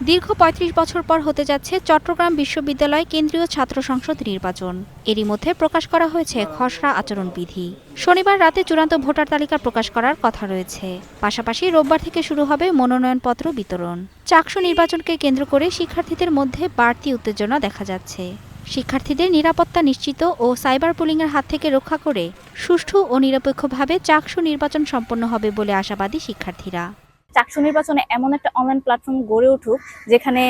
দীর্ঘ ৩৫ বছর পর হতে যাচ্ছে চট্টগ্রাম বিশ্ববিদ্যালয় কেন্দ্রীয় ছাত্র সংসদ নির্বাচন। এরই মধ্যে প্রকাশ করা হয়েছে খসড়া আচরণবিধি। শনিবার রাতে চূড়ান্ত ভোটার তালিকা প্রকাশ করার কথা রয়েছে। পাশাপাশি রোববার থেকে শুরু হবে মনোনয়নপত্র বিতরণ। চাকসু নির্বাচনকে কেন্দ্র করে শিক্ষার্থীদের মধ্যে বাড়তি উত্তেজনা দেখা যাচ্ছে। শিক্ষার্থীদের নিরাপত্তা নিশ্চিত ও সাইবার বুলিংয়ের হাত থেকে রক্ষা করে সুষ্ঠু ও নিরপেক্ষভাবে চাকসু নির্বাচন সম্পন্ন হবে বলে আশাবাদী শিক্ষার্থীরা। চাকসু নির্বাচনে এমন একটা অনলাইন প্ল্যাটফর্ম গড়ে উঠুক যেখানে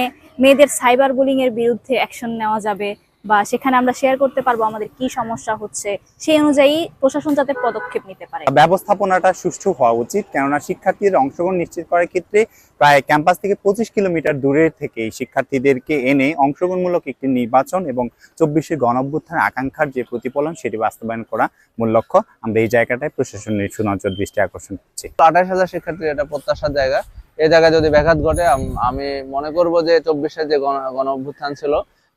মেয়েদের সাইবার বুলিং এর বিরুদ্ধে অ্যাকশন নেওয়া যাবে বা সেখানে আমরা শেয়ার করতে পারবো আমাদের কি সমস্যা হচ্ছে, সেই অনুযায়ী প্রশাসন যাতে পদক্ষেপ নিতে পারে। ব্যবস্থাপনাটা সুষ্ঠু হওয়া উচিত, কেননা শিক্ষার্থীদের অংশগ্রহণ নিশ্চিত করার ক্ষেত্রে প্রায় ক্যাম্পাস থেকে 25 কিলোমিটার দূরের থেকে শিক্ষার্থীদেরকে এনে অংশগ্রহণমূলক একটি নির্বাচন এবং 24শে গণঅভ্যুত্থানের আকাঙ্ক্ষার যে প্রতিফলন সেটি বাস্তবায়ন করা মূল লক্ষ্য। আমরা এই জায়গাটায় প্রশাসনের সুনজর দৃষ্টি আকর্ষণ করছি। 28,000 শিক্ষার্থীর এটা প্রত্যাশার জায়গা। এই জায়গায় যদি ব্যাঘাত ঘটে, আমি মনে করব যে 24-এর যে গণ অভ্যুত্থান ছিল,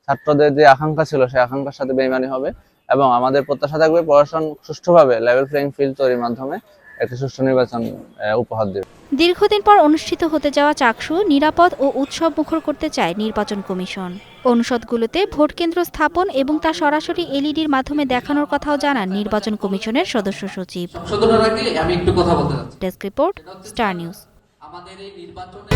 ছাত্রদের যে আকাঙ্ক্ষা ছিল সেই আকাঙ্ক্ষার সাথে বেইমানি হবে এবং আমাদের প্রত্যাশা থাকবে প্রশাসন সুষ্ঠুভাবে লেভেল প্লেইং ফিল্ড তৈরির মাধ্যমে একটি সুষ্ঠু নির্বাচন উপহার দেবে। দীর্ঘদিন পর অনুষ্ঠিত হতে যাওয়া চাকসু নিরাপদ ও উৎসব মুখর করতে চায় নির্বাচন কমিশন। অনুষদগুলোতে ভোট কেন্দ্র স্থাপন এবং তা সরাসরি এলইডির মাধ্যমে দেখানোর কথাও জানান নির্বাচন কমিশনের সদস্য সচিব। আমি একটু কথা বলতে চাচ্ছি। Desk report, star news. আমাদের এই নির্বাচনে